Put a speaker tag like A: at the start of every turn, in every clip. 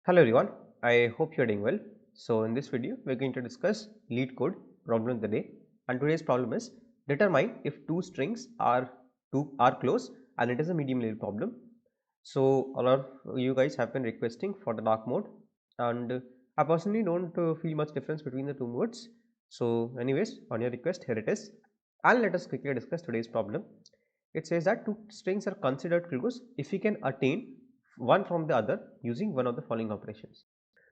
A: Hello everyone, I hope you're doing well. So in this video, we're going to discuss Leetcode problem of the day, and today's problem is determine if two strings are close and it is a medium level problem. So a lot of you guys have been requesting for the dark mode, and I personally don't feel much difference between the two modes. So anyways, on your request, here it is, and let us quickly discuss today's problem. It says that two strings are considered close if we can attain one from the other using one of the following operations.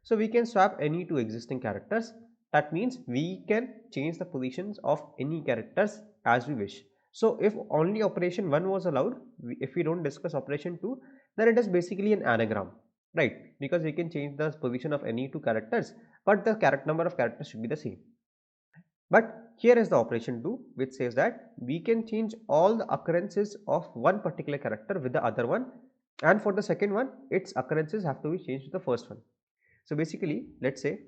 A: So we can swap any two existing characters. That means we can change the positions of any characters as we wish. So if only operation 1 was allowed, if we don't discuss operation 2, then it is basically an anagram, right? Because we can change the position of any two characters, but the number of characters should be the same. But here is the operation 2, which says that we can change all the occurrences of one particular character with the other one, and for the second one its occurrences have to be changed to the first one. So basically, let's say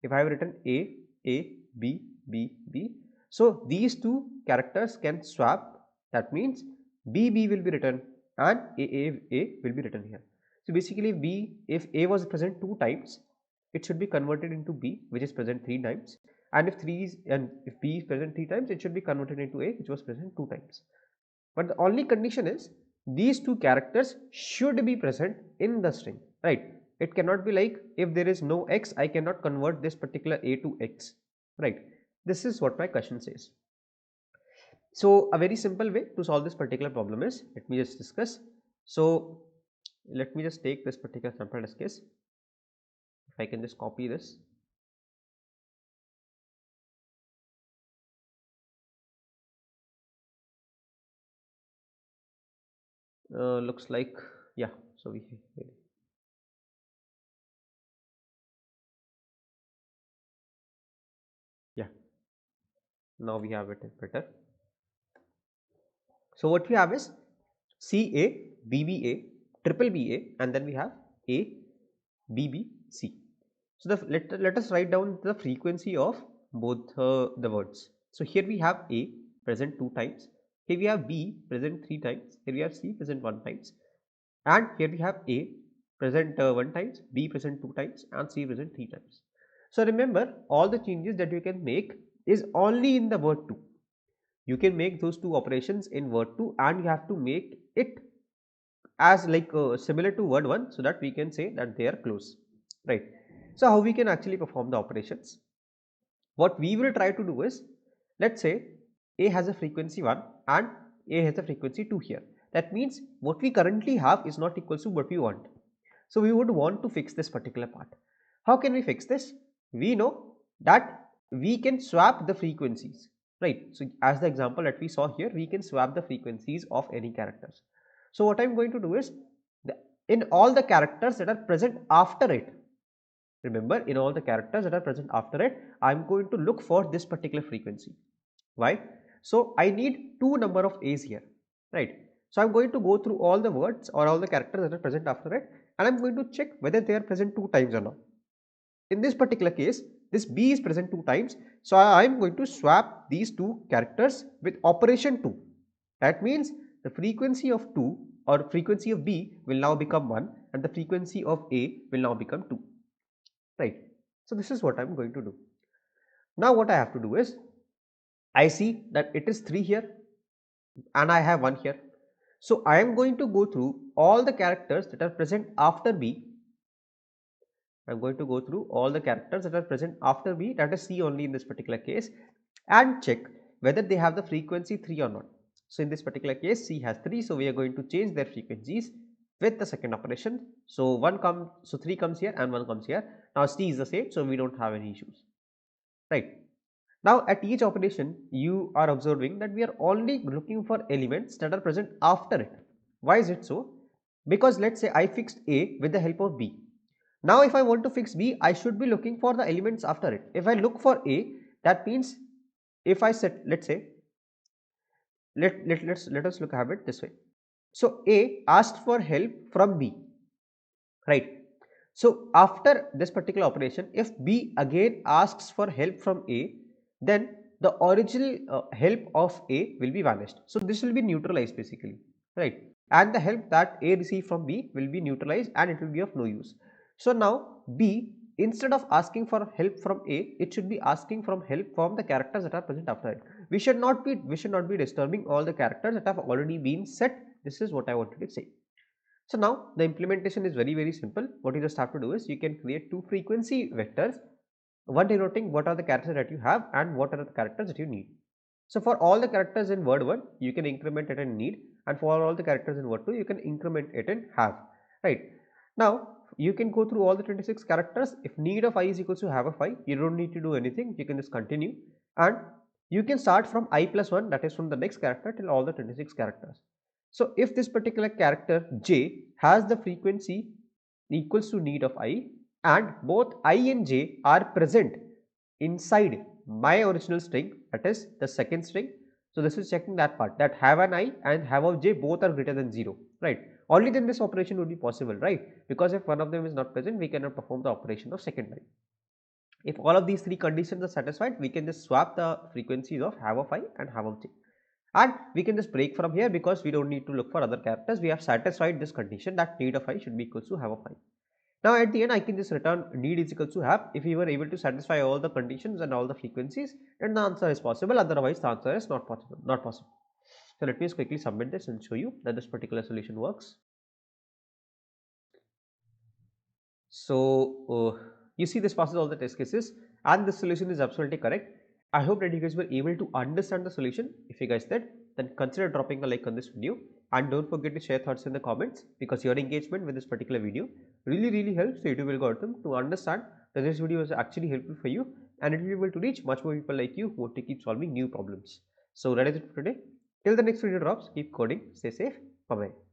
A: if I have written A, B, B, B, so these two characters can swap. That means B, B will be written and A will be written here. So basically B, if A was present 2 times, it should be converted into B, which is present 3 times, and if B is present 3 times, it should be converted into A, which was present 2 times. But the only condition is these two characters should be present in the string, right? It cannot be like if there is no x, I cannot convert this particular A to x, right? This is what my question says. So a very simple way to solve this particular problem is, let me just discuss. So let me just take this particular sample test case. If I can just copy this. Looks like, yeah, so yeah, now we have it better. So what we have is CA, BBA, triple BA, and then we have A, BBC. So let us write down the frequency of both the words. So here we have A present 2 times, here we have B present 3 times, here we have C present 1 times, and here we have A present 1 times, B present 2 times, and C present 3 times. So remember, all the changes that you can make is only in the word 2. You can make those two operations in word 2, and you have to make it as like similar to word 1, so that we can say that they are close, right? So how we can actually perform the operations? What we will try to do is, let's say A has a frequency 1 and A has a frequency 2 here. That means what we currently have is not equal to what we want. So we would want to fix this particular part. How can we fix this? We know that we can swap the frequencies, right? So as the example that we saw here, we can swap the frequencies of any characters. So what I'm going to do is, in all the characters that are present after it, remember, in all the characters that are present after it, I'm going to look for this particular frequency. Why? So I need two number of A's here, right? So I'm going to go through all the words or all the characters that are present after it, and I'm going to check whether they are present 2 times or not. In this particular case, this B is present 2 times, so I'm going to swap these two characters with operation 2. That means the frequency of 2 or frequency of B will now become 1, and the frequency of A will now become 2, right? So this is what I'm going to do. Now what I have to do is, I see that it is 3 here and I have 1 here. So I am going to go through all the characters that are present after B. I am going to go through all the characters that are present after B, that is C only in this particular case, and check whether they have the frequency 3 or not. So in this particular case, C has 3, so we are going to change their frequencies with the second operation. So 3 comes here and 1 comes here. Now C is the same, so we don't have any issues, right? Now at each operation, you are observing that we are only looking for elements that are present after it. Why is it so? Because let's say I fixed A with the help of B. Now if I want to fix B, I should be looking for the elements after it. If I look for A, that means if I set, let's say, let us have it this way. So A asked for help from B, right? So after this particular operation, if B again asks for help from A, then the original help of A will be vanished. So this will be neutralized basically, right? And the help that A received from B will be neutralized and it will be of no use. So now B, instead of asking for help from A, it should be asking from help from the characters that are present after it. We should not be disturbing all the characters that have already been set. This is what I wanted to say. So now the implementation is very simple. What you just have to do is you can create two frequency vectors, one denoting what are the characters that you have and what are the characters that you need. So for all the characters in word 1, you can increment it in need, and for all the characters in word 2, you can increment it in have, right? Now you can go through all the 26 characters. If need of I is equals to have of I, you don't need to do anything, you can just continue, and you can start from I plus 1, that is from the next character till all the 26 characters. So if this particular character J has the frequency equals to need of I, and both I and J are present inside my original string, that is the second string. So this is checking that part, that have an I and have of J both are greater than 0, right? Only then this operation would be possible, right? Because if one of them is not present, we cannot perform the operation of second line. If all of these three conditions are satisfied, we can just swap the frequencies of have of I and have of J. And we can just break from here because we don't need to look for other characters. We have satisfied this condition that need of I should be equals to have of I. Now at the end I can just return need is equals to have. If we were able to satisfy all the conditions and all the frequencies, then the answer is possible, otherwise the answer is not possible. So let me just quickly submit this and show you that this particular solution works. So you see this passes all the test cases and the solution is absolutely correct. I hope that you guys were able to understand the solution. If you guys did, then consider dropping a like on this video, and don't forget to share thoughts in the comments, because your engagement with this particular video really helps the YouTube algorithm to understand that this video is actually helpful for you, and it will be able to reach much more people like you who want to keep solving new problems. So that is it for today. Till the next video drops, keep coding, stay safe, bye bye.